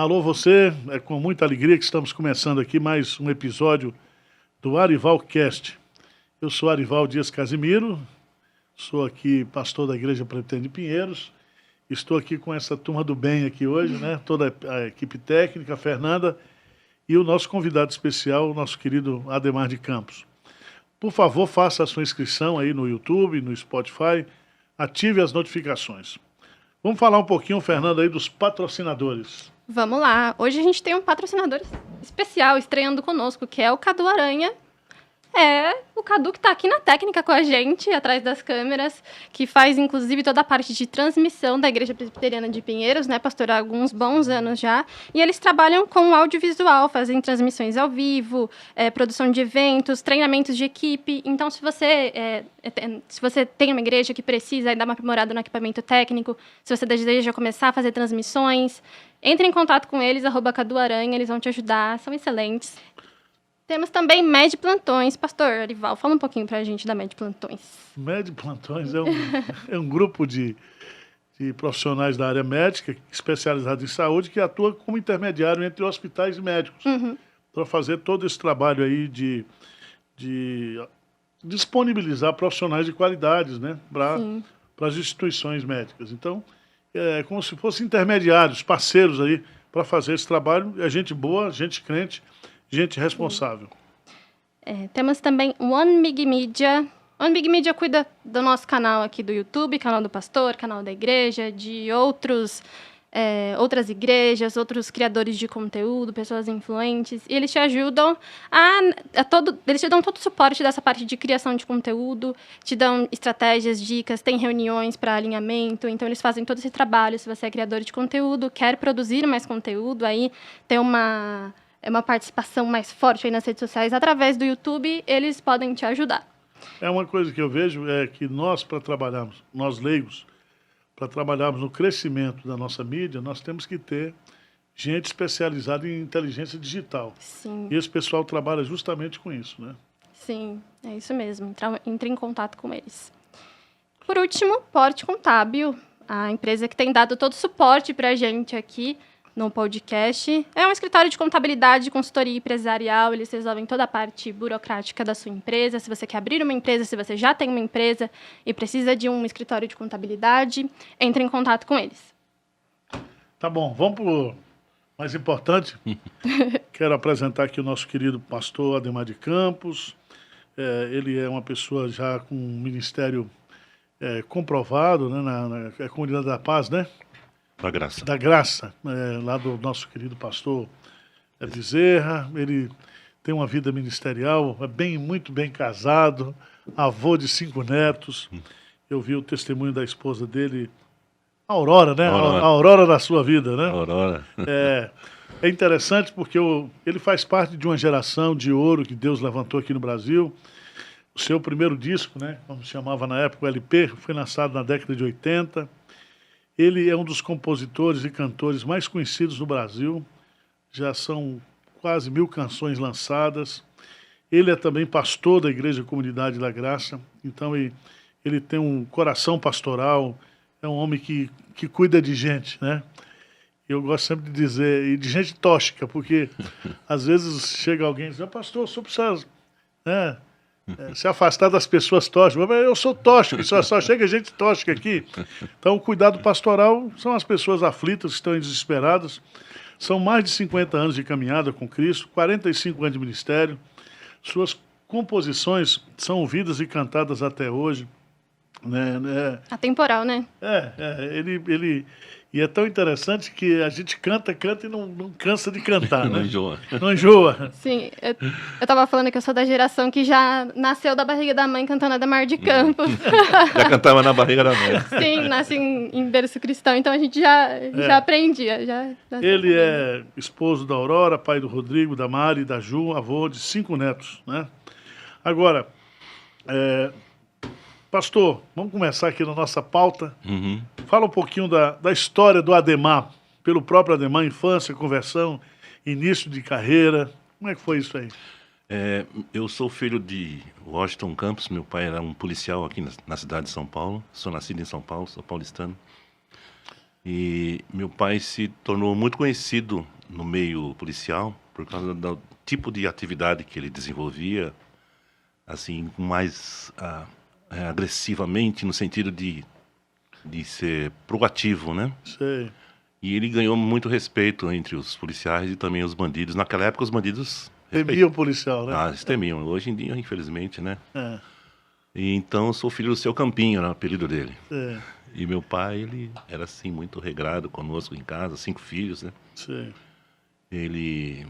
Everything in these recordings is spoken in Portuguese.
Alô você, é com muita alegria que estamos começando aqui mais um episódio do Arival Cast. Eu sou Arival Dias Casimiro, sou aqui pastor da Igreja Presbiteriana de Pinheiros, estou aqui com essa turma do bem aqui hoje, né? Toda a equipe técnica, a Fernanda, e o nosso convidado especial, o nosso querido Ademar de Campos. Por favor, faça a sua inscrição aí no YouTube, no Spotify, ative as notificações. Vamos falar um pouquinho, Fernanda, aí dos patrocinadores. Vamos lá. Hoje a gente tem um patrocinador especial estreando conosco, que é o Cadu Aranha. É o Cadu que está aqui na técnica com a gente, atrás das câmeras, que faz, inclusive, toda a parte de transmissão da Igreja Presbiteriana de Pinheiros, né, pastor, há alguns bons anos já. E eles trabalham com audiovisual, fazem transmissões ao vivo, produção de eventos, treinamentos de equipe. Então, se você tem uma igreja que precisa dar uma aprimorada no equipamento técnico, se você deseja começar a fazer transmissões, entre em contato com eles, @Cadu Aranha, eles vão te ajudar, são excelentes. Temos também Med Plantões. Pastor Arival, fala um pouquinho pra gente da Med Plantões. Med Plantões é um grupo de profissionais da área médica, especializados em saúde, que atua como intermediário entre hospitais e médicos, para fazer todo esse trabalho aí de disponibilizar profissionais de qualidades, né, para as instituições médicas. Então, é como se fossem intermediários, parceiros aí, para fazer esse trabalho. É gente boa, gente crente, gente responsável. Temos também o One Big Media. One Big Media cuida do nosso canal aqui do YouTube, canal do pastor, canal da igreja, de outras igrejas, outros criadores de conteúdo, pessoas influentes. E eles te ajudam eles te dão todo o suporte dessa parte de criação de conteúdo, te dão estratégias, dicas, tem reuniões para alinhamento. Então, eles fazem todo esse trabalho. Se você é criador de conteúdo, quer produzir mais conteúdo, aí tem uma participação mais forte aí nas redes sociais, através do YouTube, eles podem te ajudar. É uma coisa que eu vejo é que nós, para trabalharmos, nós leigos, para trabalharmos no crescimento da nossa mídia, nós temos que ter gente especializada em inteligência digital. Sim. E esse pessoal trabalha justamente com isso, né? Sim, é isso mesmo. Entre em contato com eles. Por último, Porte Contábil, a empresa que tem dado todo o suporte para a gente aqui no podcast. É um escritório de contabilidade, consultoria empresarial. Eles resolvem toda a parte burocrática da sua empresa. Se você quer abrir uma empresa, se você já tem uma empresa e precisa de um escritório de contabilidade, entre em contato com eles. Tá bom, vamos para o mais importante. Quero apresentar aqui o nosso querido pastor Ademar de Campos. Ele é uma pessoa já com um ministério comprovado, né, na Comunidade da Paz, né? Da Graça, lá do nosso querido pastor Bezerra. Ele tem uma vida ministerial, muito bem casado, avô de 5 netos. Eu vi o testemunho da esposa dele, Aurora, né? A Aurora da sua vida, né? Aurora. É interessante porque ele faz parte de uma geração de ouro que Deus levantou aqui no Brasil. O seu primeiro disco, né, como se chamava na época, o LP, foi lançado na década de 80. Ele é um dos compositores e cantores mais conhecidos do Brasil. Já são quase 1000 canções lançadas. Ele é também pastor da Igreja Comunidade da Graça. Então, ele tem um coração pastoral. É um homem que cuida de gente, né? Eu gosto sempre de dizer, e de gente tóxica, porque às vezes chega alguém e diz, pastor, o senhor precisa, né, se afastar das pessoas tóxicas. Mas eu sou tóxico, só chega gente tóxica aqui. Então, o cuidado pastoral são as pessoas aflitas, que estão desesperadas. São mais de 50 anos de caminhada com Cristo, 45 anos de ministério. Suas composições são ouvidas e cantadas até hoje. Né? Atemporal, né? E é tão interessante que a gente canta e não cansa de cantar, né? Não enjoa. Não enjoa. Sim, eu tava falando que eu sou da geração que já nasceu da barriga da mãe cantando Ademar de Campos. Já cantava na barriga da mãe. Sim, nasci em berço cristão, então a gente já aprendia. Ele é esposo da Aurora, pai do Rodrigo, da Mari, da Ju, avô de 5 netos, né? Agora, pastor, vamos começar aqui na nossa pauta. Fala um pouquinho da história do Ademar, pelo próprio Ademar, infância, conversão, início de carreira. Como é que foi isso aí? Eu sou filho de Washington Campos, meu pai era um policial aqui na cidade de São Paulo. Sou nascido em São Paulo, sou paulistano. E meu pai se tornou muito conhecido no meio policial por causa do tipo de atividade que ele desenvolvia, assim, mais agressivamente, no sentido de ser proativo, né? Sei. E ele ganhou muito respeito entre os policiais e também os bandidos. Naquela época, os bandidos Temia o policial, né? eles temiam. Hoje em dia, infelizmente, né? É, E então, eu sou filho do Seu Campinho, era o apelido dele. sei, E meu pai, ele era assim, muito regrado conosco em casa, 5 filhos, né? sei. Ele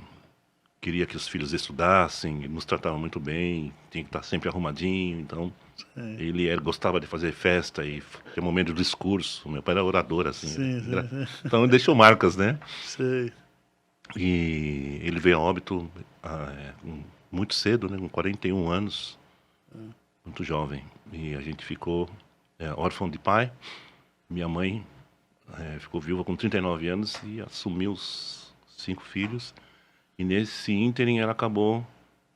queria que os filhos estudassem, ele nos tratava muito bem, tinha que estar sempre arrumadinho, então Sei. ele gostava de fazer festa e ter momento de discurso. Meu pai era orador, assim. Sim, sim, sim. Então ele deixou marcas, né? Sei. E ele veio a óbito muito cedo, né? Com 41 anos, muito jovem. E a gente ficou órfão de pai. Minha mãe ficou viúva com 39 anos e assumiu os 5 filhos. E nesse ínterim ela acabou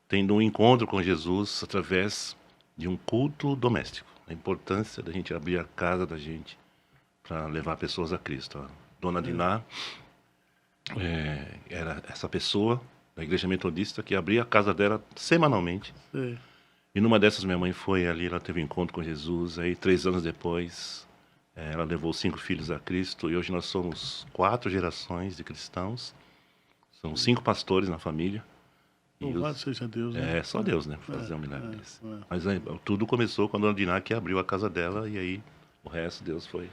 tendo um encontro com Jesus através de um culto doméstico. A importância da gente abrir a casa da gente para levar pessoas a Cristo. A Dona Diná era essa pessoa da igreja metodista que abria a casa dela semanalmente. Sei. E numa dessas minha mãe foi ali, ela teve um encontro com Jesus. Aí 3 anos depois ela levou 5 filhos a Cristo. E hoje nós somos 4 gerações de cristãos. São 5 pastores na família. E Louvado seja Deus, né? é só Deus, né? Pra fazer um milagre desse. é. Mas aí, tudo começou quando a Dona Diná que abriu a casa dela. E aí o resto Deus foi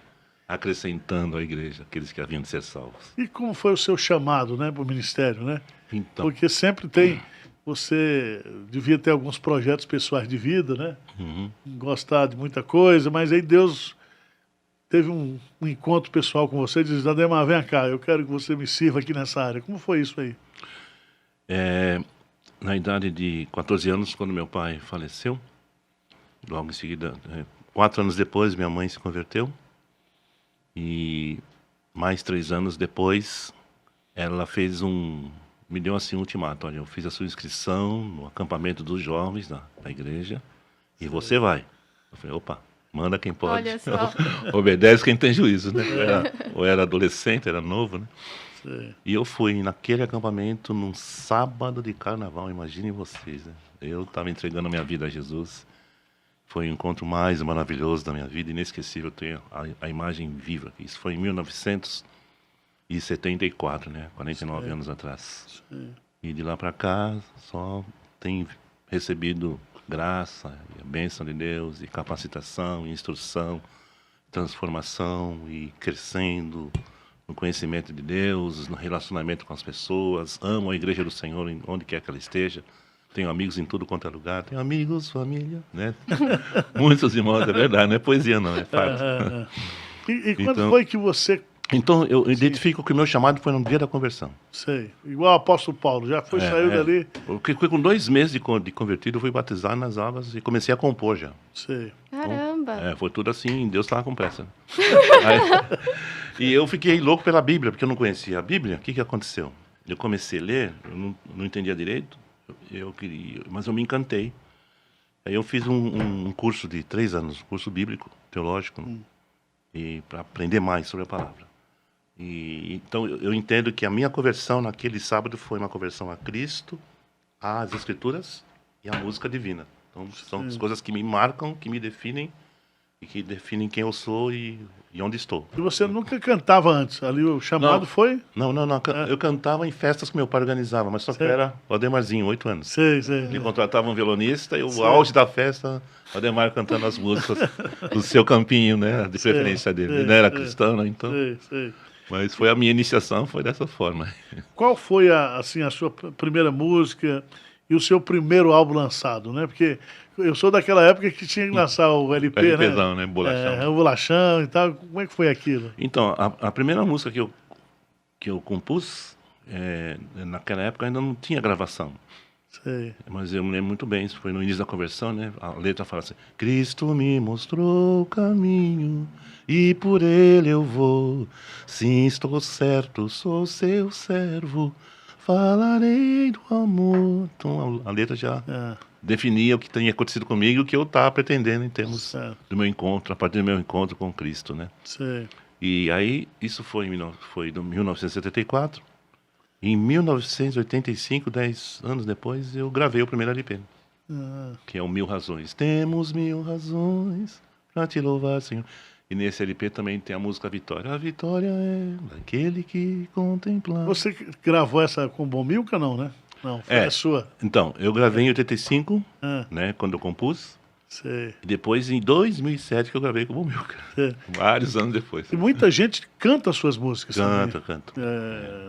acrescentando à igreja, aqueles que haviam de ser salvos. E como foi o seu chamado, né, para o ministério, né? Então, Porque sempre tem, você devia ter alguns projetos pessoais de vida, né? Gostar de muita coisa, mas aí Deus teve um encontro pessoal com você e disse, Ademar, vem cá, eu quero que você me sirva aqui nessa área. Como foi isso aí? na idade de 14 anos, quando meu pai faleceu, logo em seguida, 4 anos depois, minha mãe se converteu. E mais 3 anos depois, ela me deu assim um ultimato. Olha, eu fiz a sua inscrição no acampamento dos jovens da igreja e você vai. Eu falei, opa, manda quem pode. Olha só. Obedece quem tem juízo, né? Eu era adolescente, era novo, né? Sei. E eu fui naquele acampamento num sábado de carnaval, imaginem vocês, né? Eu estava entregando a minha vida a Jesus. Foi o encontro mais maravilhoso da minha vida, inesquecível. Eu tenho a imagem viva. Isso foi em 1974, né? 49 anos atrás. Sei. E de lá para cá só tenho recebido graça, e a bênção de Deus, e capacitação, e instrução, transformação, e crescendo no conhecimento de Deus, no relacionamento com as pessoas. Amo a igreja do Senhor onde quer que ela esteja. Tenho amigos em tudo quanto é lugar. Tenho amigos, família, né? Muitos irmãos, é verdade, não é poesia não, é fato. E quando Então- foi que você, Então, eu identifico que o meu chamado foi no dia da conversão. sei, igual o apóstolo Paulo, já foi, saiu dali, Porque com 2 meses de convertido, eu fui batizado nas águas e comecei a compor já. sei. Caramba. Foi tudo assim, Deus estava com pressa. Aí- e eu fiquei louco pela Bíblia, porque eu não conhecia a Bíblia. O que aconteceu? Eu comecei a ler, eu não entendia direito, mas eu me encantei. Aí eu fiz um curso de 3 anos, curso bíblico, teológico, e para aprender mais sobre a palavra. E então eu entendo que a minha conversão naquele sábado foi uma conversão a Cristo, às Escrituras e à música divina. Então são as coisas que me marcam, que me definem e que definem quem eu sou e onde estou. E você nunca cantava antes, ali o chamado Não. foi? Não, eu cantava em festas que meu pai organizava, mas só que Sei. era o Ademarzinho, 8 anos. Sei, sei. Ele contratava um violonista e o auge da festa, o Ademar cantando as músicas do Seu Campinho, né? De preferência dele. Ele não era cristão, né? Então, Sei, sei. mas foi a minha iniciação, foi dessa forma. Qual foi a sua primeira música e o seu primeiro álbum lançado, né? Porque eu sou daquela época que tinha que lançar o LP, né? LPzão, né? Bolachão. O bolachão e tal. Como é que foi aquilo? Então, a primeira música que eu compus, naquela época ainda não tinha gravação. Sei. Mas eu me lembro muito bem, isso foi no início da conversão, né? A letra fala assim: Cristo me mostrou o caminho e por ele eu vou. Sim, estou certo, sou seu servo, falarei do amor. Então a letra já definia o que tinha acontecido comigo e o que eu estava pretendendo em termos Certo. do meu encontro, a partir do meu encontro com Cristo, né? Sei. E aí, isso foi em 1974. Em 1985, 10 anos depois, eu gravei o primeiro LP, que é o Mil Razões. Temos mil razões pra te louvar, Senhor. E nesse LP também tem a música Vitória. A vitória é daquele que contempla. Você gravou essa com o Bomilca, não, né? Não, foi a sua. Então, eu gravei em 85, Ah, né, quando eu compus. sei. E depois, em 2007, que eu gravei com o Bomilca. sei. Vários anos depois. E muita gente canta as suas músicas também. Canto.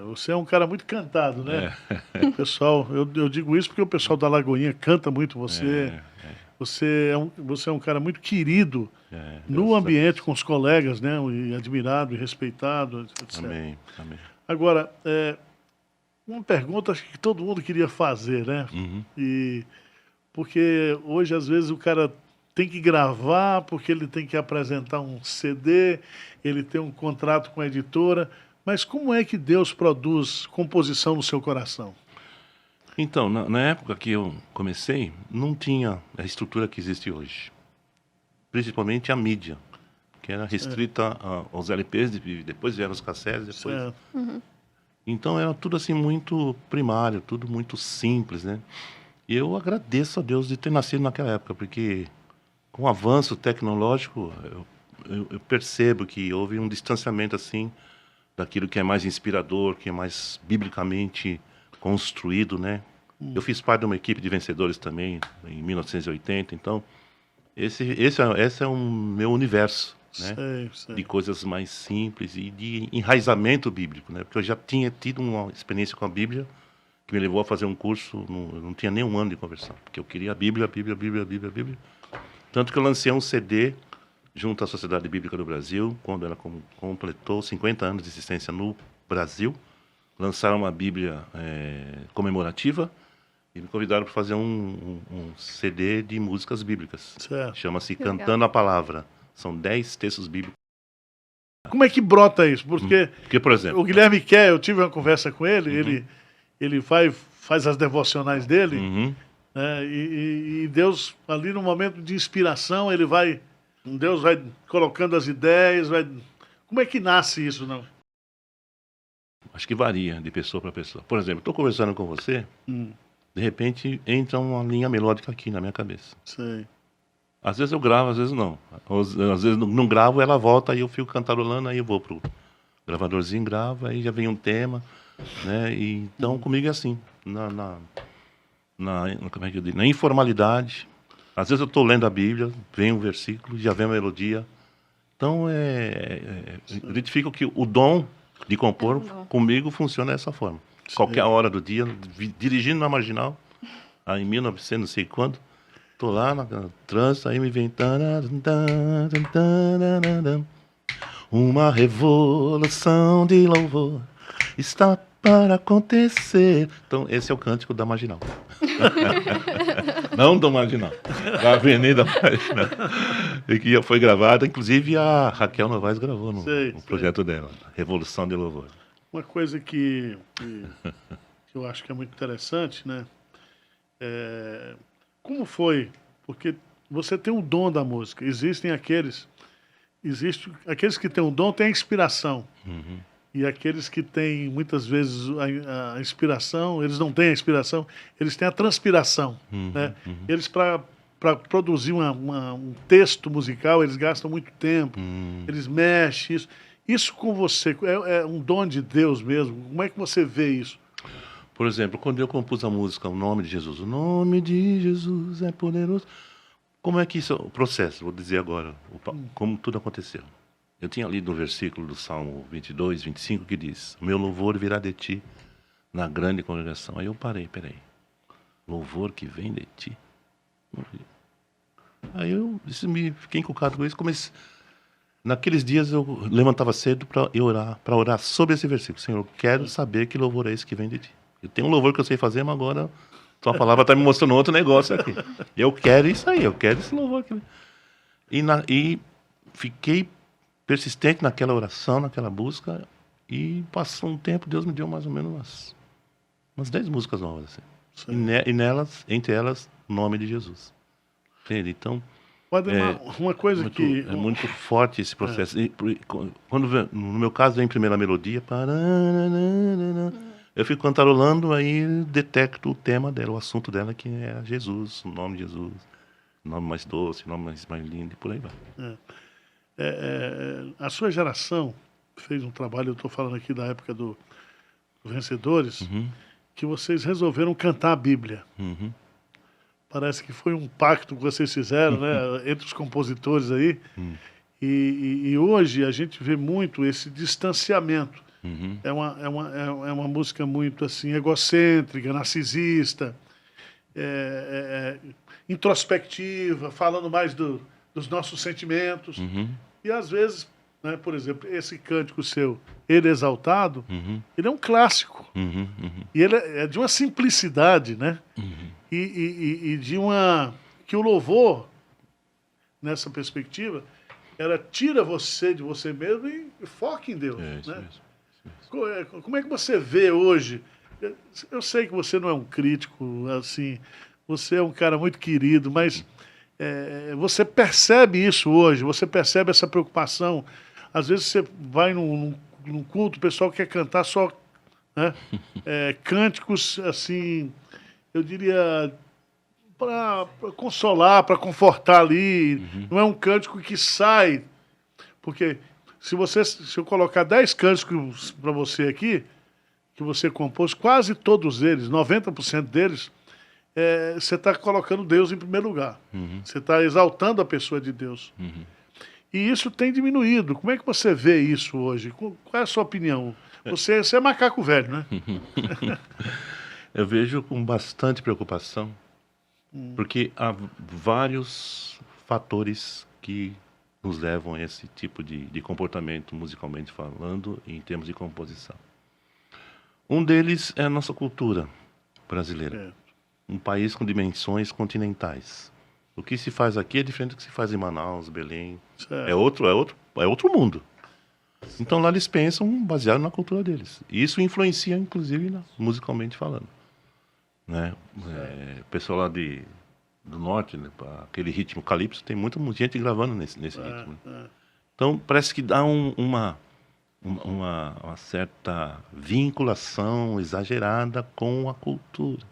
Você é um cara muito cantado, né? O pessoal, eu digo isso porque o pessoal da Lagoinha canta muito você. Você é um cara muito querido no ambiente com os colegas, né? E admirado e respeitado, etc. Amém. Agora, uma pergunta acho que todo mundo queria fazer, né? Uhum. Porque hoje, às vezes, o cara tem que gravar, porque ele tem que apresentar um CD, ele tem um contrato com a editora. Mas como é que Deus produz composição no seu coração? Então, na época que eu comecei, não tinha a estrutura que existe hoje. Principalmente a mídia, que era restrita aos LPs, depois vieram os cassetes, depois... Certo. Então era tudo assim muito primário, tudo muito simples, né? E eu agradeço a Deus de ter nascido naquela época, porque com o avanço tecnológico, eu percebo que houve um distanciamento assim daquilo que é mais inspirador, que é mais biblicamente construído, né? Eu fiz parte de uma equipe de vencedores também, em 1980, então esse é o meu universo, né? Sei. De coisas mais simples e de enraizamento bíblico, né? Porque eu já tinha tido uma experiência com a Bíblia que me levou a fazer um curso, eu não tinha nem um ano de conversão, porque eu queria a Bíblia. Tanto que eu lancei um CD junto à Sociedade Bíblica do Brasil, quando ela completou 50 anos de existência no Brasil. Lançaram uma Bíblia comemorativa e me convidaram para fazer um CD de músicas bíblicas. Certo. Chama-se Que legal. Cantando a Palavra. São 10 textos bíblicos. Como é que brota isso? Porque Porque, por exemplo... o Guilherme Quer, eu tive uma conversa com ele, ele faz as devocionais dele, Uhum. né? E Deus, ali no momento de inspiração, Deus vai colocando as ideias, Como é que nasce isso, não? Acho que varia de pessoa para pessoa. Por exemplo, estou conversando com você, de repente entra uma linha melódica aqui na minha cabeça. Sei. Às vezes eu gravo, às vezes não. Às vezes não gravo, ela volta, aí eu fico cantarolando, aí eu vou pro gravadorzinho, gravo, aí já vem um tema, né? E, então comigo é assim, como é que eu digo? Na informalidade. Às vezes eu estou lendo a Bíblia, vem um versículo, já vem a melodia. Então eu identifico que o dom de compor comigo funciona dessa forma. Qualquer hora do dia, dirigindo na Marginal, aí em 1900, não sei quando, tô lá no trânsito, aí me vem... Uma revolução de louvor está para acontecer. Então, esse é o cântico da Marginal. Não do Marginal, da Avenida Marginal. E que já foi gravada, inclusive a Raquel Novaes gravou no projeto dela, Revolução de Louvor. Uma coisa que eu acho que é muito interessante, né? Como foi? Porque você tem um dom da música. Existem aqueles que têm um dom, têm a inspiração. Uhum. E aqueles que têm, muitas vezes, a inspiração, eles não têm a inspiração, eles têm a transpiração. Né? Eles, para produzir um texto musical, eles gastam muito tempo, eles mexem. Isso com você é um dom de Deus mesmo? Como é que você vê isso? Por exemplo, quando eu compus a música O Nome de Jesus, o nome de Jesus é poderoso. Como é que isso é o processo? Vou dizer agora, como tudo aconteceu. Eu tinha lido um versículo do Salmo 22, 25, que diz: o meu louvor virá de ti na grande congregação. Aí eu parei, peraí. Louvor que vem de ti? Aí eu fiquei encucado com isso. Naqueles dias eu levantava cedo para orar sobre esse versículo. Senhor, eu quero saber que louvor é esse que vem de ti. Eu tenho um louvor que eu sei fazer, mas agora tua palavra está me mostrando outro negócio aqui. Eu quero isso aí, eu quero esse louvor aqui. E fiquei persistente naquela oração, naquela busca, e passou um tempo, Deus me deu mais ou menos umas 10 músicas novas. Assim. E nelas, entre elas, o nome de Jesus. Entende? Então, Ademar, uma coisa muito, que... é muito forte esse processo. Quando no meu caso vem primeiro a melodia, paranana, eu fico cantarolando, aí detecto o tema dela, o assunto dela, que é Jesus, o nome de Jesus, o nome mais doce, o nome mais lindo, e por aí vai. A sua geração fez um trabalho, eu estou falando aqui da época do Vencedores, que vocês resolveram cantar a Bíblia. Parece que foi um pacto que vocês fizeram, né, entre os compositores aí. E hoje a gente vê muito esse distanciamento. É uma música muito assim egocêntrica, narcisista, introspectiva, falando mais dos nossos sentimentos. E às vezes, né, por exemplo, esse cântico seu, Ele Exaltado, ele é um clássico. E ele é de uma simplicidade, né? E de uma... que o louvor, nessa perspectiva, ela tira você de você mesmo e foca em Deus. É isso né? mesmo. Como é que você vê hoje? Eu sei que você não é um crítico, assim, você é um cara muito querido, mas você percebe isso hoje, você percebe essa preocupação. Às vezes você vai num culto, o pessoal quer cantar só, né, cânticos, assim, eu diria, para consolar, para confortar ali. Não é um cântico que sai, porque se eu colocar 10 cânticos para você aqui, que você compôs, quase todos eles, 90% deles, você está colocando Deus em primeiro lugar. Você está exaltando a pessoa de Deus. E isso tem diminuído. Como é que você vê isso hoje? Qual é a sua opinião? Você é macaco velho, né? Eu vejo com bastante preocupação, porque há vários fatores que nos levam a esse tipo de comportamento, musicalmente falando, em termos de composição. Um deles é a nossa cultura brasileira. Um país com dimensões continentais. O que se faz aqui é diferente do que se faz em Manaus, Belém. É outro mundo. Então lá eles pensam baseado na cultura deles. E isso influencia, inclusive, musicalmente falando. Né? O pessoal lá do norte, né, aquele ritmo calypso, tem muita gente gravando nesse ritmo. Então parece que dá uma certa vinculação exagerada com a cultura.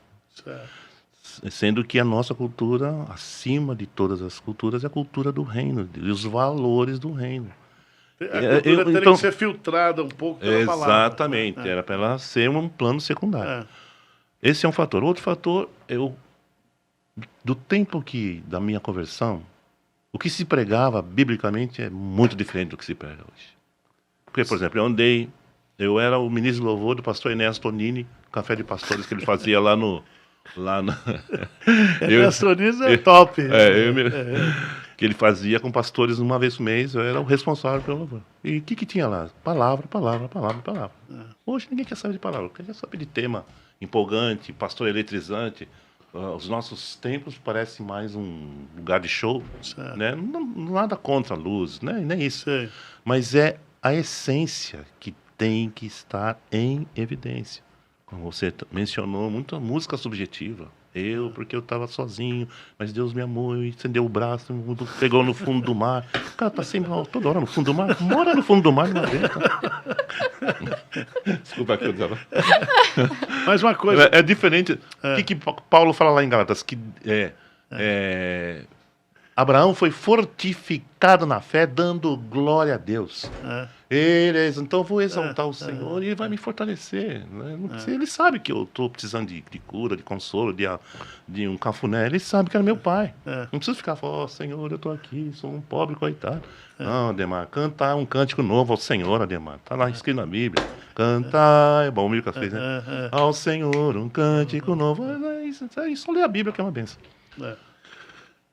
Sendo que a nossa cultura, acima de todas as culturas, é a cultura do reino, e os valores do reino. A cultura teria que ser filtrada um pouco pela palavra. Exatamente, era para ela ser um plano secundário. Esse é um fator. Outro fator, do tempo da minha conversão, o que se pregava biblicamente é muito diferente do que se prega hoje. Porque, por exemplo, eu era o ministro de louvor do pastor Enéas Tonini, café de pastores que ele fazia lá no... Enéas Tonini é top. Que ele fazia com pastores uma vez por mês, eu era o responsável pelo louvor. E o que tinha lá? Palavra. Hoje ninguém quer saber de palavra, quer saber de tema empolgante, pastor eletrizante. Os nossos templos parecem mais um lugar de show, né? Nada contra a luz, né? Nem isso. Mas é a essência que tem que estar em evidência. Como você mencionou, muita música subjetiva. Porque eu estava sozinho, mas Deus me amou e estendeu o braço, pegou no fundo do mar. O cara tá sempre toda hora no fundo do mar. Mora no fundo do mar, não aguenta. Desculpa aqui, eu dizia. Mas uma coisa... É diferente. O que Paulo fala lá em Gálatas? Que Abraão foi fortificado na fé, dando glória a Deus. Então eu vou exaltar o Senhor e ele vai me fortalecer. Né? Ele sabe que eu estou precisando de cura, de consolo, de um cafuné. Ele sabe que era meu pai. Não preciso ficar falando, Senhor, eu estou aqui, sou um pobre coitado. Não, Ademar, cantar um cântico novo ao Senhor, Ademar. Está lá escrito na Bíblia. Cantar, é bom o Milcas fez, né? Ao Senhor um cântico novo. É isso, só ler a Bíblia que é uma benção.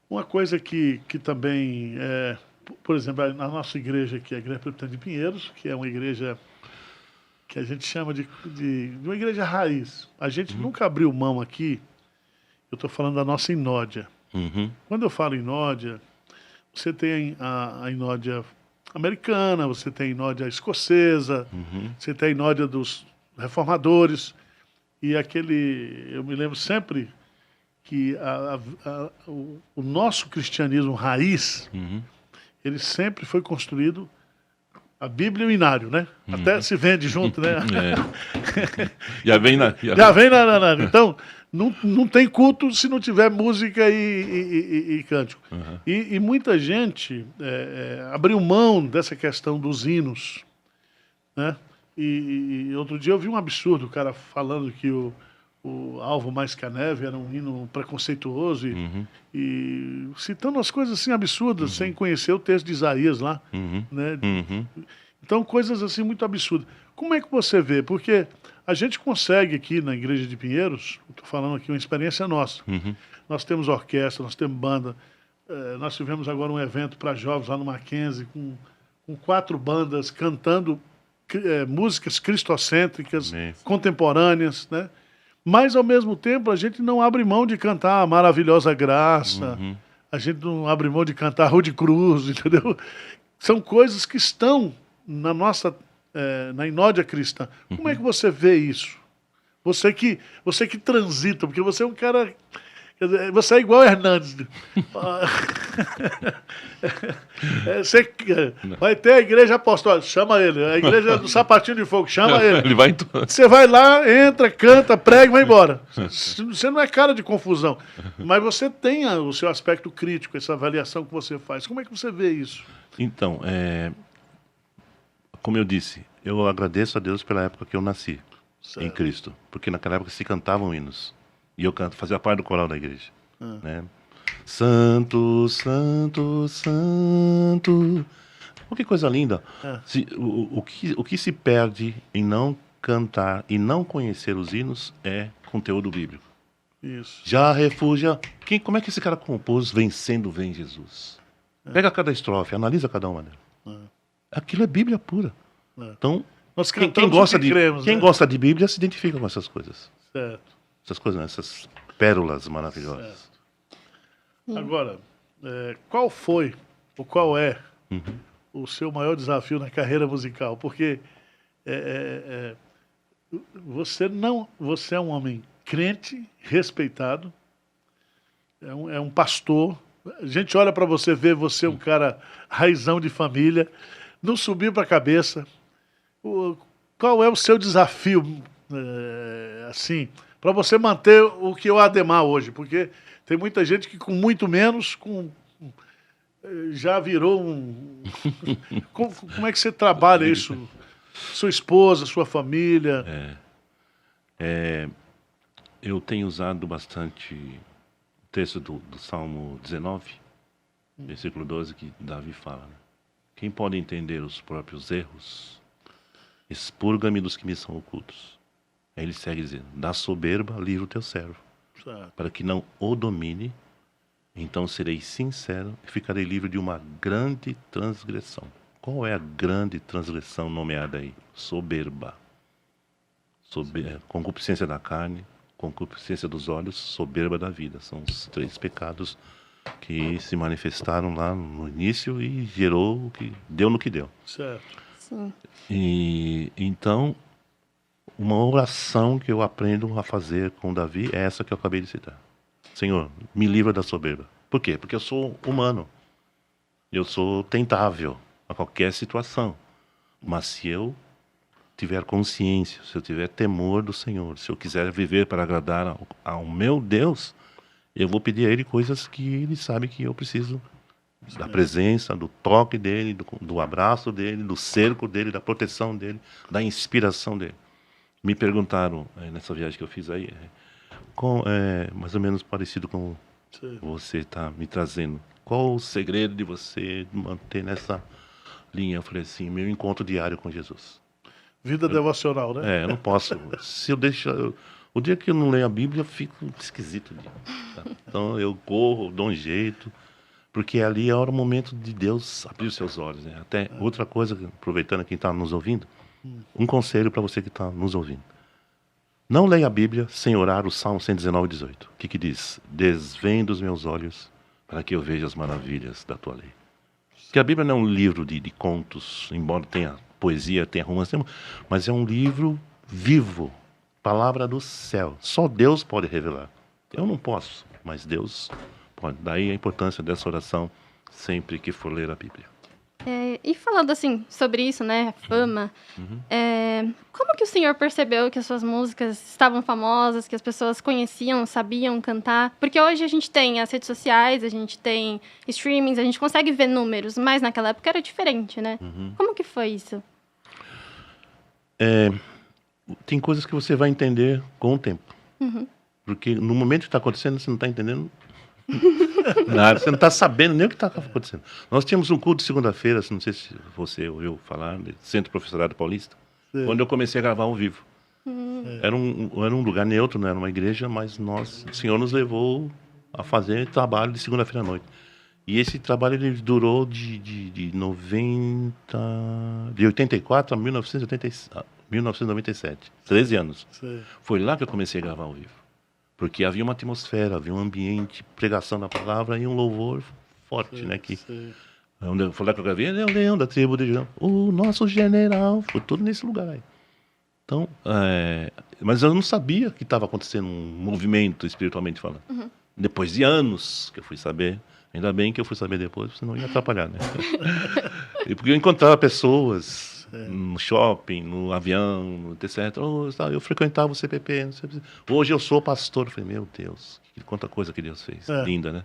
Uma coisa que também, por exemplo, na nossa igreja aqui, a Igreja Presbiteriana de Pinheiros, que é uma igreja que a gente chama de uma igreja raiz. A gente nunca abriu mão aqui, eu estou falando da nossa Inódia. Quando eu falo Inódia, você tem a Inódia americana, você tem a Inódia escocesa, você tem a Inódia dos reformadores, e eu me lembro sempre que o nosso cristianismo raiz, Uhum. ele sempre foi construído a Bíblia e o Inário, né? Até se vende junto, né? Já vem na. Já vem Então, não tem culto se não tiver música e cântico. Uhum. E muita gente abriu mão dessa questão dos hinos, né? E outro dia eu vi um absurdo, o cara falando que o Alvo Mais que a Neve era um hino preconceituoso Uhum. e citando as coisas assim absurdas, sem conhecer o texto de Isaías lá, Uhum. né? Uhum. Então, coisas assim muito absurdas. Como é que você vê? Porque a gente consegue aqui na Igreja de Pinheiros, estou falando aqui uma experiência nossa, Uhum. nós temos orquestra, nós temos banda, nós tivemos agora um evento para jovens lá no Mackenzie, com 4 bandas cantando músicas cristocêntricas, Amém. contemporâneas, né? Mas, ao mesmo tempo, a gente não abre mão de cantar a Maravilhosa Graça, Uhum. a gente não abre mão de cantar Rude Cruz, entendeu? São coisas que estão na nossa, na inódia cristã. Como é que você vê isso? Você que transita, porque você é um cara... quer dizer, você é igual o Hernandes. Você vai ter a igreja apostólica, chama ele. A igreja do Sapatinho de Fogo, chama ele. Ele vai em tudo. Você vai lá, entra, canta, prega e vai embora. Você não é cara de confusão. Mas você tem o seu aspecto crítico, essa avaliação que você faz. Como é que você vê isso? Então, como eu disse, eu agradeço a Deus pela época que eu nasci em Certo. Cristo, porque naquela época se cantavam hinos e eu fazia parte do coral da igreja, né? Santo, Santo, Santo. Oh, que coisa linda! O que se perde em não cantar e não conhecer os hinos é conteúdo bíblico. Isso. Já refugia. Como é que esse cara compôs Vencendo Vem Jesus? Pega cada estrofe, analisa cada uma delas. Aquilo é Bíblia pura. Então, Nós quem cantamos gosta o que cremos, quem né? gosta de Bíblia se identifica com essas coisas. Certo. Essas coisas, não, essas pérolas maravilhosas. Agora, qual foi, ou qual é, o seu maior desafio na carreira musical? Porque você é um homem crente, respeitado, é um pastor. A gente olha para você, vê você um cara raizão de família, não subiu para a cabeça. Qual é o seu desafio, assim, para você manter o que é o Ademar hoje? Porque tem muita gente que com muito menos já virou um... Como é que você trabalha isso? Sua esposa, sua família? Eu tenho usado bastante o texto do Salmo 19, versículo 12, que Davi fala, né? Quem pode entender os próprios erros, expurga-me dos que me são ocultos. Aí ele segue dizendo, da soberba livra o teu servo, Certo. para que não o domine, então serei sincero e ficarei livre de uma grande transgressão. Qual é a grande transgressão nomeada aí? Soberba. Concupiscência da carne, concupiscência dos olhos, soberba da vida. São os 3 pecados que se manifestaram lá no início e gerou o que deu no que deu. Certo. Sim. E então, uma oração que eu aprendo a fazer com Davi é essa que eu acabei de citar. Senhor, me livra da soberba. Por quê? Porque eu sou humano. Eu sou tentável a qualquer situação. Mas se eu tiver consciência, se eu tiver temor do Senhor, se eu quiser viver para agradar ao meu Deus, eu vou pedir a Ele coisas que Ele sabe que eu preciso. Da presença, do toque dEle, do abraço dEle, do cerco dEle, da proteção dEle, da inspiração dEle. Me perguntaram, nessa viagem que eu fiz aí, mais ou menos parecido com Sim. você está me trazendo. Qual o segredo de você manter nessa linha? Eu falei assim, meu encontro diário com Jesus. Vida devocional, né? Eu não posso. Se eu deixar... o dia que eu não leio a Bíblia, eu fico esquisito. Tá? Então eu corro, dou um jeito, porque ali é o momento de Deus abrir os seus olhos. Né? Até outra coisa, aproveitando quem está nos ouvindo, um conselho para você que está nos ouvindo. Não leia a Bíblia sem orar o Salmo 119, 18. O que diz? Desvenda os meus olhos para que eu veja as maravilhas da tua lei. Porque a Bíblia não é um livro de contos, embora tenha poesia, tenha romance, mas é um livro vivo, palavra do céu. Só Deus pode revelar. Eu não posso. mas Deus pode. Daí a importância dessa oração sempre que for ler a Bíblia. E falando assim sobre isso, né, fama, como que o senhor percebeu que as suas músicas estavam famosas, que as pessoas conheciam, sabiam cantar? Porque hoje a gente tem as redes sociais, a gente tem streamings, a gente consegue ver números, mas naquela época era diferente, né? Como que foi isso? Tem coisas que você vai entender com o tempo. Porque no momento que está acontecendo, você não está entendendo nada, você não está sabendo nem o que está acontecendo. Nós tínhamos um culto de segunda-feira, não sei se você ouviu falar, do Centro Professorado Paulista, quando eu comecei a gravar ao vivo. Era um lugar neutro, não era uma igreja, mas o Senhor nos levou a fazer trabalho de segunda-feira à noite. E esse trabalho ele durou de 84 a 1997, 13 anos. Sei. Foi lá que eu comecei a gravar ao vivo. Porque havia uma atmosfera, havia um ambiente, pregação da palavra e um louvor forte, né? Sei. Foi lá que eu gravei, ele é o leão da tribo de Judá, o nosso general, foi tudo nesse lugar aí. Então, mas eu não sabia que estava acontecendo um movimento espiritualmente falando. Depois de anos que eu fui saber, ainda bem que eu fui saber depois, senão ia atrapalhar, né? E porque eu encontrava pessoas no shopping, no avião, etc. Eu frequentava o CPP. Não sei, hoje eu sou pastor. Eu falei, meu Deus, quanta coisa que Deus fez. Linda, né?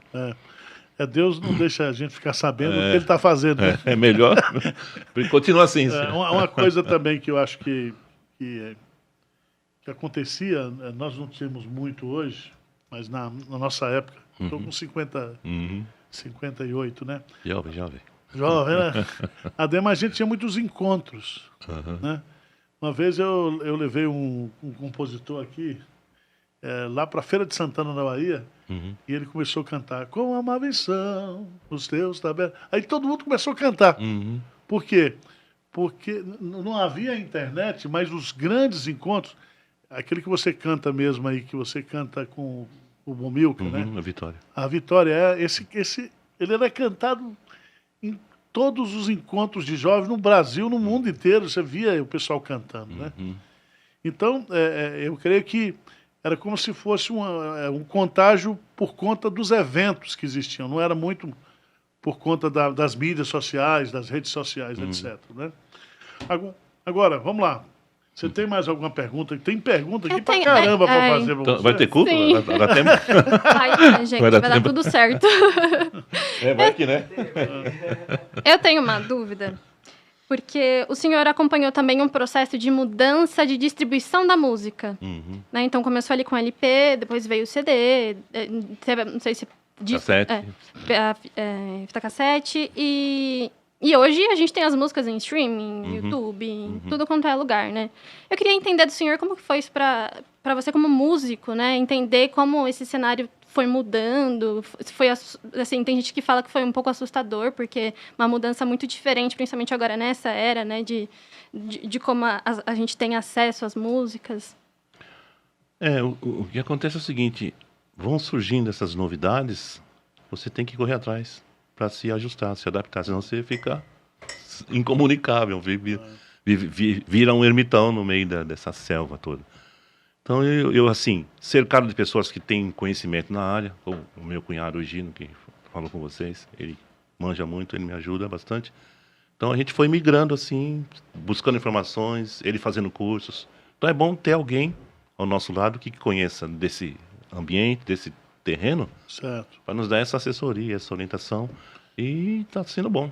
Deus não deixa a gente ficar sabendo o que ele está fazendo. Né? É melhor. Continua assim. Uma coisa também que eu acho que acontecia, nós não temos muito hoje, mas na nossa época, estou com 58, né? Jovem. Jovem, né? Ademais, a gente tinha muitos encontros. Né? Uma vez eu levei um compositor aqui, lá para a Feira de Santana, na Bahia, e ele começou a cantar com uma missão, os teus tabernáculos. Aí todo mundo começou a cantar. Por quê? Porque não havia internet, mas os grandes encontros, aquele que você canta mesmo aí, que você canta com o Bomilca, né? A Vitória. A Vitória, ele era cantado em todos os encontros de jovens no Brasil, no mundo inteiro, você via o pessoal cantando, né? Então, eu creio que era como se fosse um contágio por conta dos eventos que existiam, não era muito por conta das mídias sociais, das redes sociais, etc. Né? Agora, vamos lá. Você tem mais alguma pergunta? Tem pergunta aqui pra caramba para fazer pra então, você. vai ter culto? Vai dar tempo? Gente, vai dar tudo certo. Vai aqui, né? Eu tenho uma dúvida, porque o senhor acompanhou também um processo de mudança de distribuição da música. Né? Então, começou ali com LP, depois veio o CD, não sei se... Cassete. Fita cassete, e hoje a gente tem as músicas em streaming, YouTube, em tudo quanto é lugar, né? Eu queria entender do senhor como que foi isso para você como músico, né? Entender como esse cenário foi mudando, foi assim, tem gente que fala que foi um pouco assustador, porque uma mudança muito diferente, principalmente agora nessa era, né? De como a gente tem acesso às músicas. O que acontece é o seguinte, vão surgindo essas novidades, você tem que correr atrás para se ajustar, se adaptar, senão você fica incomunicável, vira um ermitão no meio dessa selva toda. Então, eu assim, cercado de pessoas que têm conhecimento na área, como o meu cunhado, o Gino, que falou com vocês, ele manja muito, ele me ajuda bastante. Então, a gente foi migrando assim, buscando informações, ele fazendo cursos. Então, é bom ter alguém ao nosso lado que conheça desse ambiente, desse terreno, para nos dar essa assessoria, essa orientação, e está sendo bom.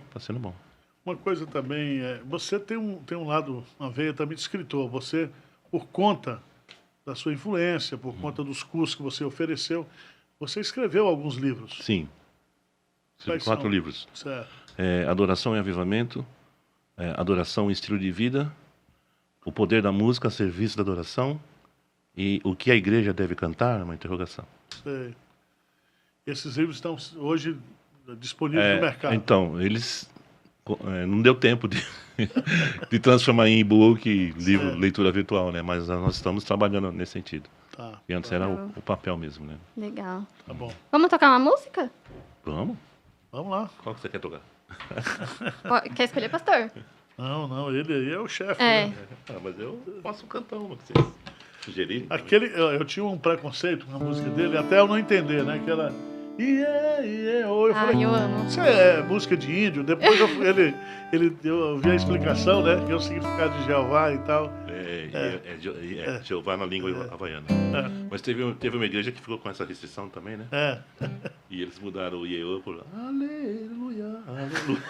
Uma coisa também, você tem um lado, uma veia também de escritor, você, por conta da sua influência, por conta dos cursos que você ofereceu, você escreveu alguns livros. Sim, 4 livros. Certo. Adoração e Avivamento, Adoração e Estilo de Vida, O Poder da Música a Serviço da Adoração, e O que a Igreja Deve Cantar, uma interrogação. Sei. Esses livros estão hoje disponíveis no mercado. Então, eles não deu tempo de transformar em e-book, livro, leitura virtual, né? Mas nós estamos trabalhando nesse sentido. Tá. E antes era o papel mesmo, né? Legal. Tá bom. Vamos tocar uma música? Vamos lá. Qual que você quer tocar? Quer escolher, pastor? Não, ele aí é o chefe. É. Né? Mas eu posso cantar uma com vocês. Sugerir? Eu tinha um preconceito com a música dele, até eu não entender, né? Que era... Eu falei, Eu amo. isso é música de índio. Depois eu vi a explicação, né? Que é o significado de Jeová e tal. Jeová na língua havaiana. Mas teve uma igreja que ficou com essa restrição também, né? E eles mudaram o Iê por Aleluia, Aleluia.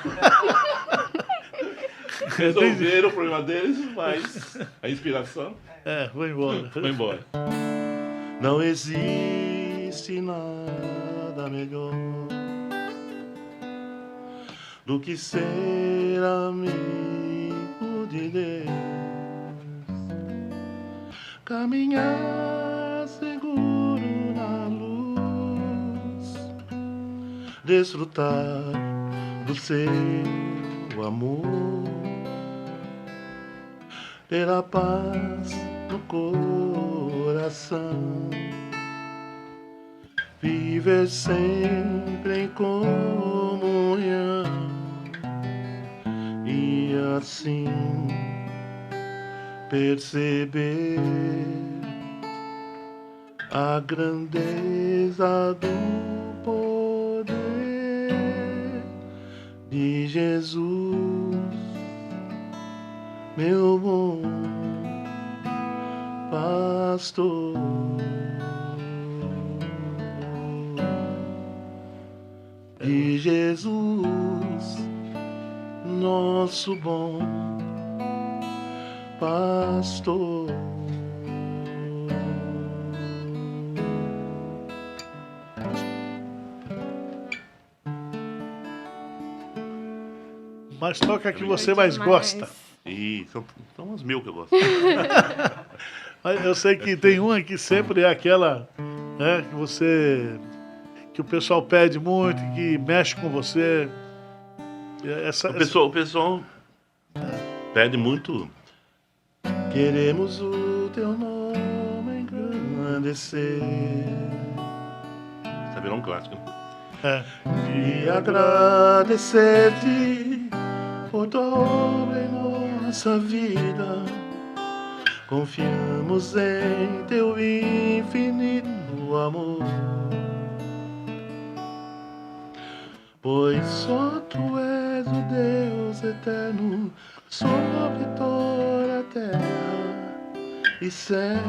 Resolveram o problema deles, mas a inspiração Foi embora. foi embora. Não existe nada melhor do que ser amigo de Deus, caminhar seguro na luz, desfrutar do seu amor, ter a paz no coração, viver sempre em comunhão e assim perceber a grandeza do poder de Jesus, meu bom pastor. De Jesus, nosso bom pastor. Mas toca a que você mais gosta. E são umas mil que eu gosto. Mas eu sei que tem uma que sempre é aquela, né, que o pessoal pede muito, que mexe com você. O pessoal pede muito. Queremos o teu nome engrandecer. Isso virou um clássico, né? E agradecer-te por tua obra em nossa vida. Confiamos em teu infinito amor, pois só tu és o Deus eterno sobre toda a terra e céu.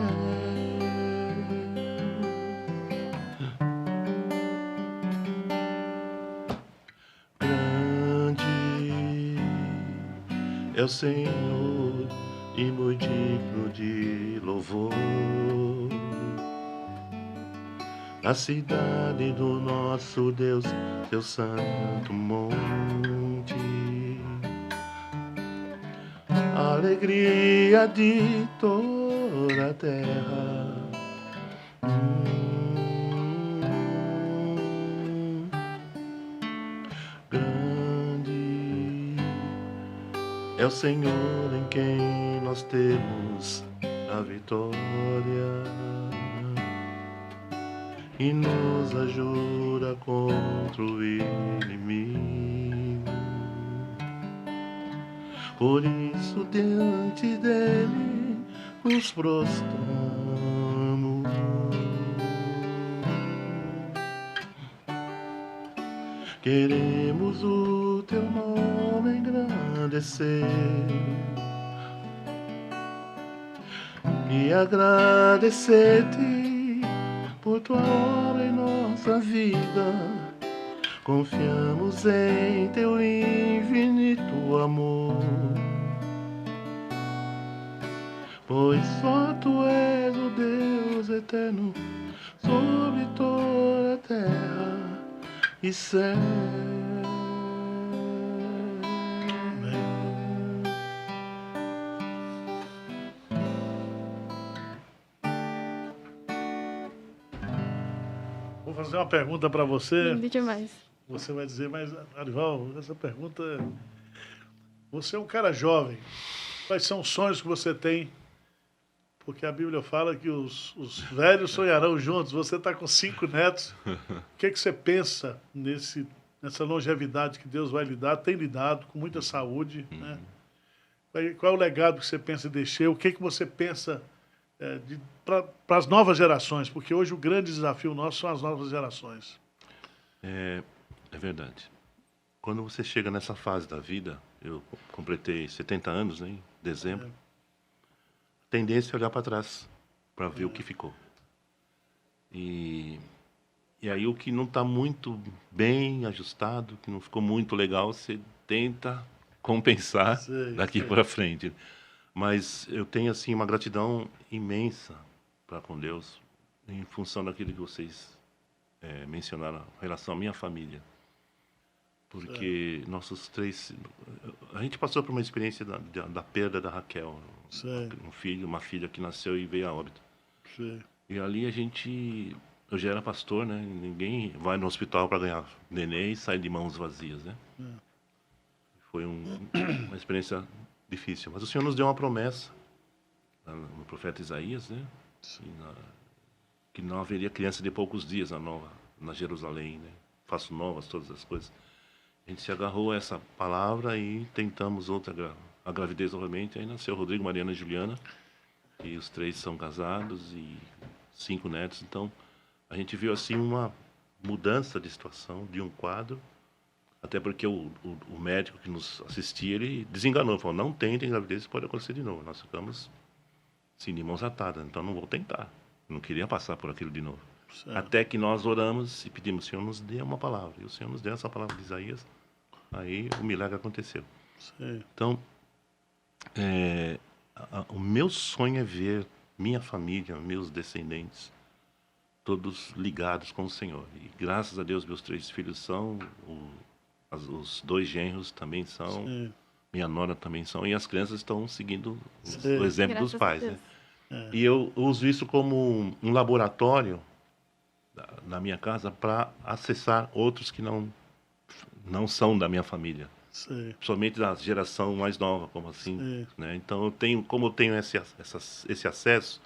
Grande é o Senhor e muito digno de louvor, na cidade do nosso Deus, teu santo monte. Alegria de toda a terra. Grande é o Senhor em quem nós temos a vitória e nos ajuda contra o inimigo. Por isso diante dele nos prostramos, queremos o teu nome engrandecer e agradecer-te por tua obra em nossa vida. Confiamos em teu infinito amor, pois só tu és o Deus eterno sobre toda a terra e céu. Vou fazer uma pergunta para você. Lindo demais. Você vai dizer, mas Arival, essa pergunta... Você é um cara jovem. Quais são os sonhos que você tem? Porque a Bíblia fala que os velhos sonharão juntos. Você está com 5 netos. O que você pensa nessa longevidade que Deus vai lhe dar? Tem lhe dado com muita saúde, né? Qual é o legado que você pensa em deixar? O que você pensa para as novas gerações, porque hoje o grande desafio nosso são as novas gerações. É verdade. Quando você chega nessa fase da vida, eu completei 70 anos, né, em dezembro, a tendência é olhar para trás, para ver o que ficou. E aí o que não está muito bem ajustado, que não ficou muito legal, você tenta compensar daqui para frente. Mas eu tenho assim uma gratidão imensa para com Deus, em função daquilo que vocês mencionaram em relação à minha família. Porque nossos três... A gente passou por uma experiência da perda da Raquel. Uma filha que nasceu e veio a óbito. E ali eu já era pastor, né? Ninguém vai no hospital para ganhar neném e sai de mãos vazias, né? Foi uma experiência difícil. Mas o Senhor nos deu uma promessa no profeta Isaías, né? Que não haveria criança de poucos dias na Jerusalém, né? Faço novas todas as coisas. A gente se agarrou a essa palavra e tentamos a gravidez novamente. Aí nasceu Rodrigo, Mariana e Juliana. E os 3 são casados e 5 netos. Então, a gente viu assim uma mudança de situação, de um quadro. Até porque o médico que nos assistia, ele desenganou. Falou, não tentem gravidez, isso pode acontecer de novo. Nós ficamos assim, de mãos atadas. Então, não vou tentar. Não queria passar por aquilo de novo. Até que nós oramos e pedimos, Senhor, nos dê uma palavra. E o Senhor nos deu essa palavra de Isaías. Aí o milagre aconteceu. Então, o meu sonho é ver minha família, meus descendentes, todos ligados com o Senhor. E graças a Deus, meus 3 filhos são, os 2 genros também são, minha nora também são, e as crianças estão seguindo o exemplo dos pais. Né? E eu uso isso como um laboratório na minha casa para acessar outros que não são da minha família. Principalmente da geração mais nova, como assim. Né? Então, como eu tenho esse acesso,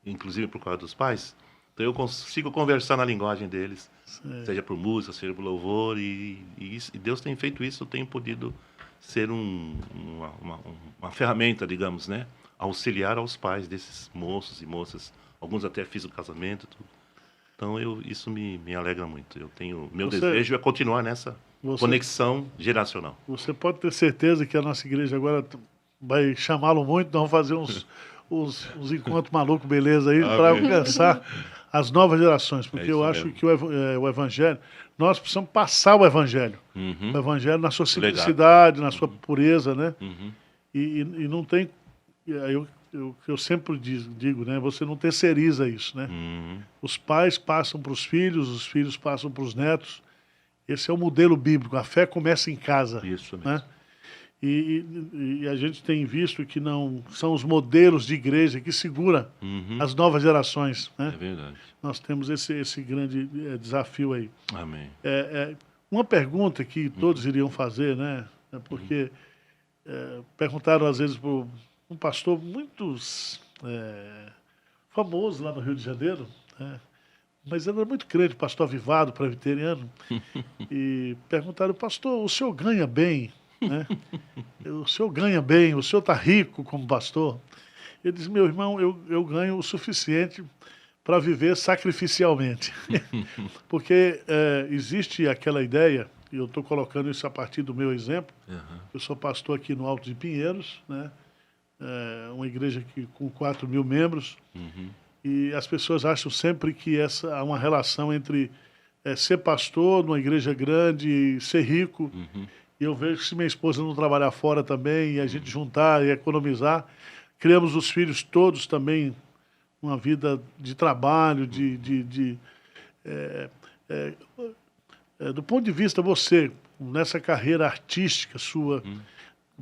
inclusive por causa dos pais, então eu consigo conversar na linguagem deles, seja por música, seja por louvor, e Deus tem feito isso, eu tenho podido ser uma ferramenta, digamos, né? Auxiliar aos pais desses moços e moças. Alguns até fiz o casamento, tudo. Então, isso me alegra muito. Meu desejo é continuar nessa conexão geracional. Você pode ter certeza que a nossa igreja agora vai chamá-lo muito, nós vamos fazer uns encontros malucos, beleza, aí, para alcançar as novas gerações. Porque eu acho que o Evangelho, nós precisamos passar o Evangelho. O Evangelho na sua simplicidade, na sua pureza, né? E não tem... Eu sempre digo, né? Você não terceiriza isso, né? Os pais passam para os filhos passam para os netos. Esse é o modelo bíblico. A fé começa em casa. Isso mesmo. Né? E a gente tem visto que não são os modelos de igreja que seguram as novas gerações. Né? É verdade. Nós temos esse grande desafio aí. Amém. Uma pergunta que todos iriam fazer, né? Porque perguntaram às vezes para um pastor muito famoso lá no Rio de Janeiro, né? Mas ele era muito crente, pastor avivado, presbiteriano, e perguntaram, pastor, o senhor ganha bem, né? O senhor ganha bem, o senhor está rico como pastor? Ele disse, meu irmão, eu ganho o suficiente para viver sacrificialmente. Porque existe aquela ideia, e eu estou colocando isso a partir do meu exemplo, eu sou pastor aqui no Alto de Pinheiros, né? Uma igreja com 4 mil membros, e as pessoas acham sempre que há uma relação entre ser pastor numa igreja grande e ser rico. E eu vejo que se minha esposa não trabalhar fora também, e a gente juntar e economizar, criamos os filhos todos também uma vida de trabalho, do ponto de vista você, nessa carreira artística sua,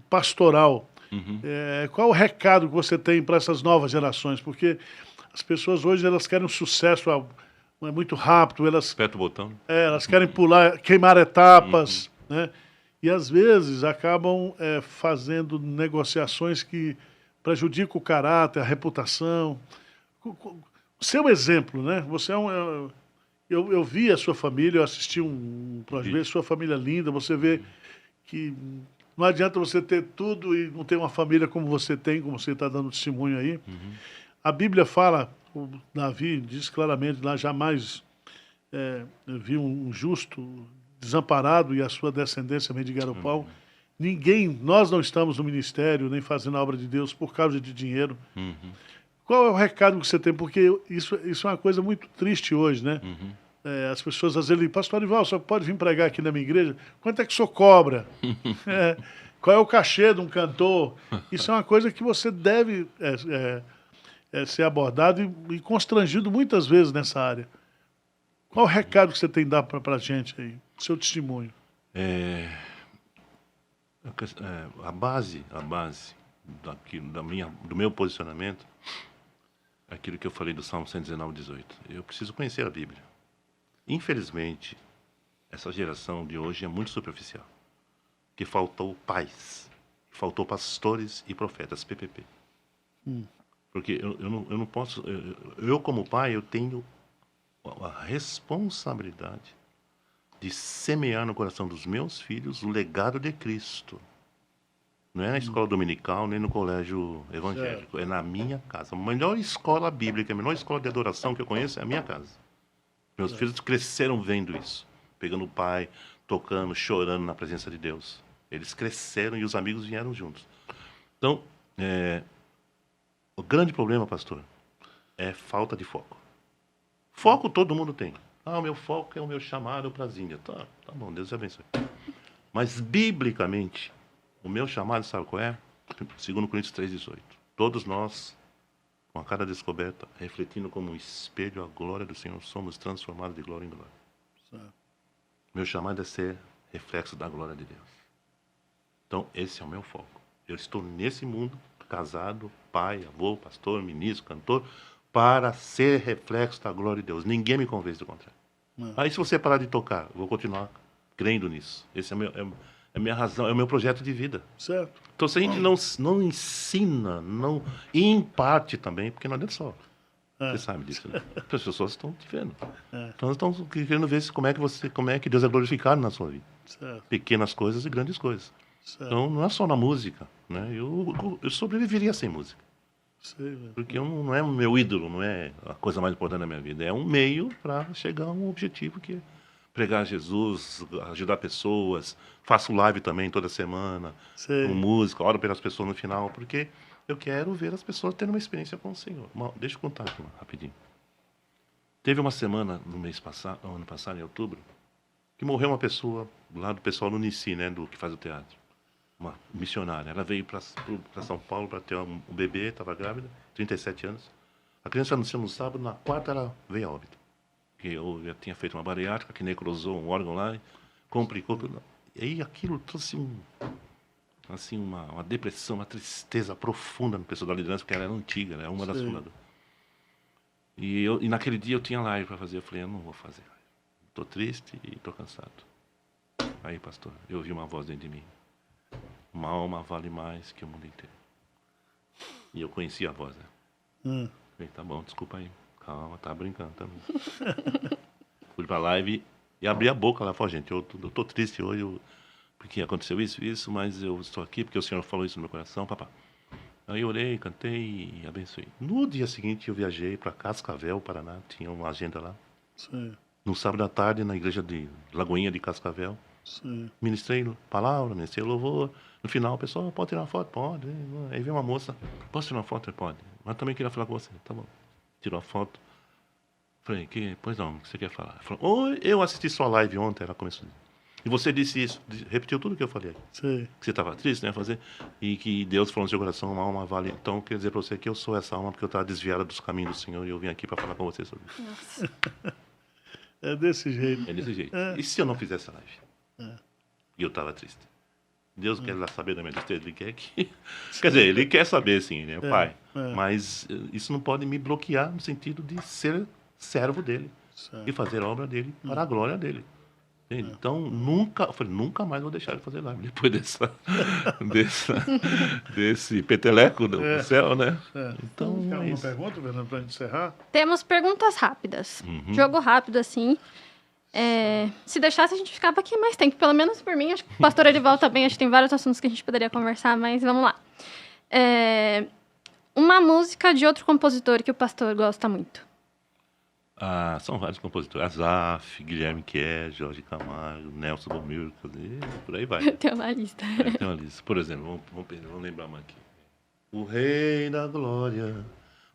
pastoral, qual o recado que você tem para essas novas gerações? Porque as pessoas hoje elas querem um sucesso muito rápido, aperta o botão. Elas querem pular, queimar etapas, né? E às vezes acabam fazendo negociações que prejudicam o caráter, a reputação. O seu exemplo, né? Você eu vi a sua família, eu assisti um projeto, sua família linda, você vê que não adianta você ter tudo e não ter uma família como você tem, como você está dando testemunho aí. A Bíblia fala, o Davi diz claramente lá, jamais viu um justo desamparado e a sua descendência mendigar o pão. Nós não estamos no ministério, nem fazendo a obra de Deus por causa de dinheiro. Qual é o recado que você tem? Porque isso é uma coisa muito triste hoje, né? As pessoas às vezes dizem, pastor Arival, só pode vir pregar aqui na minha igreja? Quanto é que o senhor cobra? Qual é o cachê de um cantor? Isso é uma coisa que você deve ser abordado e constrangido muitas vezes nessa área. Qual o recado que você tem que dar para a gente aí? Seu testemunho. A base do meu posicionamento é aquilo que eu falei do Salmo 119, 18. Eu preciso conhecer a Bíblia. Infelizmente, essa geração de hoje é muito superficial. Que faltou pais, faltou pastores e profetas, PPP. Porque eu não posso... Eu, como pai, eu tenho a responsabilidade de semear no coração dos meus filhos o legado de Cristo. Não é na escola dominical, nem no colégio evangélico. Certo. É na minha casa. A melhor escola bíblica, a melhor escola de adoração que eu conheço é a minha casa. Meus filhos cresceram vendo isso. Pegando o pai, tocando, chorando na presença de Deus. Eles cresceram e os amigos vieram juntos. Então, o grande problema, pastor, é falta de foco. Foco todo mundo tem. O meu foco é o meu chamado para as Índias. Tá bom, Deus abençoe. Mas, biblicamente, o meu chamado, sabe qual é? 2 Coríntios 3,18. Todos nós, com a cara descoberta, refletindo como um espelho a glória do Senhor, somos transformados de glória em glória. Certo. Meu chamado é ser reflexo da glória de Deus. Então, esse é o meu foco. Eu estou nesse mundo, casado, pai, avô, pastor, ministro, cantor, para ser reflexo da glória de Deus. Ninguém me convence do contrário. Aí, se você parar de tocar, eu vou continuar crendo nisso. Esse é a minha razão, é o meu projeto de vida. Certo. Então, se a gente não ensina, e em parte também, porque não adianta só. Você sabe disso, né? As pessoas estão te vendo. Então, estão querendo ver como é que Deus é glorificado na sua vida. Certo. Pequenas coisas e grandes coisas. Certo. Então, não é só na música, né? Eu sobreviveria sem música. Porque não é o meu ídolo, não é a coisa mais importante da minha vida. É um meio para chegar a um objetivo que é pregar Jesus, ajudar pessoas. Faço live também toda semana, com música, oro pelas pessoas no final, porque eu quero ver as pessoas tendo uma experiência com o Senhor. Deixa eu contar aqui, rapidinho. Teve uma semana no ano passado, em outubro, que morreu uma pessoa lá do pessoal do Nici, né, do que faz o teatro. Uma missionária. Ela veio para São Paulo para ter um bebê, estava grávida, 37 anos. A criança nasceu no sábado, na quarta ela veio a óbito. Porque eu já tinha feito uma bariátrica, que necrosou um órgão lá, complicou tudo. E aí aquilo trouxe uma depressão, uma tristeza profunda no pessoal da liderança, porque ela era antiga, ela era uma das fundadoras. E naquele dia eu tinha live para fazer, eu falei, eu não vou fazer. Estou triste e estou cansado. Aí, pastor, eu ouvi uma voz dentro de mim. Uma alma vale mais que o mundo inteiro. E eu conheci a voz, né? Falei, tá bom, desculpa aí. Calma, tá brincando também. Fui pra live e abri a boca lá. Falei, gente, eu tô triste hoje, porque aconteceu isso, mas eu estou aqui porque o Senhor falou isso no meu coração, papá. Aí eu orei, cantei e abençoei. No dia seguinte eu viajei para Cascavel, Paraná, tinha uma agenda lá. Sim. No sábado à tarde, na igreja de Lagoinha de Cascavel. Sim. Ministrei palavra, ministrei louvor. No final, o pessoal, pode tirar uma foto? Pode. Aí veio uma moça, posso tirar uma foto? Pode. Mas também queria falar com você. Tá bom. Tirou a foto. Falei, pois não, o que você quer falar? Ela falou, oi, eu assisti sua live ontem, ela começou. E você disse isso, repetiu tudo que eu falei. Sim. Que você estava triste, né? E que Deus falou no seu coração, uma alma vale. Então, eu queria dizer para você que eu sou essa alma, porque eu estava desviada dos caminhos do Senhor e eu vim aqui para falar com você sobre isso. Nossa. É desse jeito. É desse jeito. E se eu não fizesse a live? E eu estava triste. Deus quer lá saber da minha tristeza, Ele quer que... Quer dizer, Ele quer saber, sim, né? O Pai. Mas isso não pode me bloquear no sentido de ser servo dEle. Certo. E fazer a obra dEle para a glória dEle. Então, nunca mais vou deixar de fazer live depois desse peteleco do céu, né? Então, tem alguma pergunta, Fernando, para encerrar? Temos perguntas rápidas. Jogo rápido, assim. Se deixasse, a gente ficava aqui mais tempo. Pelo menos por mim, acho que o pastor Arival também. Acho que tem vários assuntos que a gente poderia conversar, mas vamos lá. uma música de outro compositor que o pastor gosta muito. Ah, são vários compositores. Azaf, Guilherme Kerr, Jorge Camargo, Nelson Bomilcar, por aí vai. Tem uma lista. Tem uma lista. Por exemplo, vamos lembrar mais aqui. O Rei da Glória,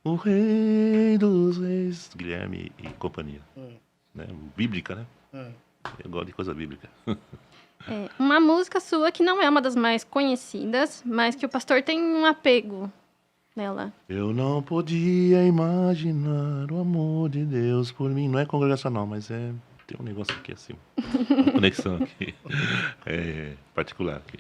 o Rei dos Reis, Guilherme e companhia. Né? Bíblica, né? Eu gosto de coisa bíblica. Uma música sua que não é uma das mais conhecidas, mas que o pastor tem um apego nela. Eu não podia imaginar o amor de Deus por mim. Não é congregacional, mas tem um negócio aqui assim. Uma conexão aqui. Particular aqui.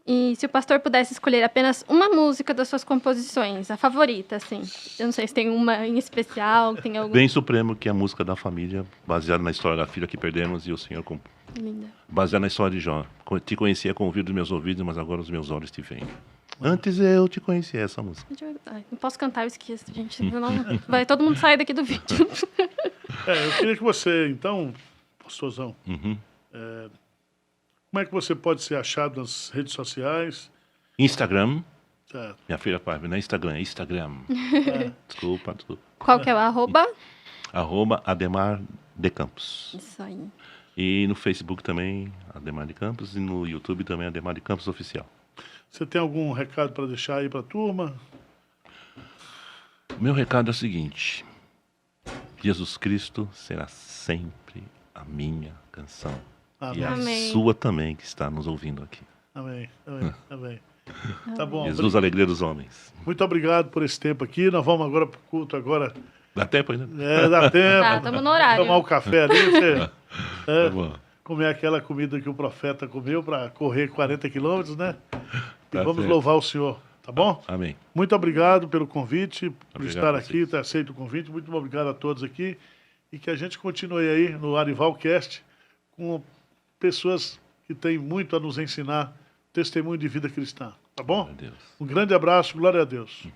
E se o pastor pudesse escolher apenas uma música das suas composições, a favorita, assim. Eu não sei se tem uma em especial, tem algum... Bem Supremo, que é a música da família, baseada na história da filha que perdemos e o Senhor Linda. baseada na história de Jó. Te conhecia com o ouvido dos meus ouvidos, mas agora os meus olhos te veem. Antes eu te conhecia, essa música. Ai, não posso cantar, eu esqueço, gente. Vai todo mundo sair daqui do vídeo. Eu queria que você, então, pastorzão, como é que você pode ser achado nas redes sociais? Instagram. Certo. Minha filha fala, não é Instagram, é Instagram. Desculpa. Qual que é o arroba? @Ademar de Campos. Isso aí. E no Facebook também, Ademar de Campos, e no YouTube também, Ademar de Campos Oficial. Você tem algum recado para deixar aí para a turma? Meu recado é o seguinte: Jesus Cristo será sempre a minha canção. Amém. E a Amém. sua também, que está nos ouvindo aqui. Amém. Tá bom. Jesus, a alegria dos homens. Muito obrigado por esse tempo aqui. Nós vamos agora para o culto agora. Dá tempo ainda? Dá tempo. Tá, estamos no horário. Tomar o café ali, você, Tá bom. comer aquela comida que o profeta comeu para correr 40 quilômetros, né? E Tá vamos certo. louvar o Senhor, tá bom? Amém. Muito obrigado pelo convite, por Obrigado estar a aqui, vocês. ter aceito o convite. Muito obrigado a todos aqui. E que a gente continue aí no Arivalcast com pessoas que têm muito a nos ensinar, testemunho de vida cristã. Tá bom? Glória a Deus. Um grande abraço, glória a Deus.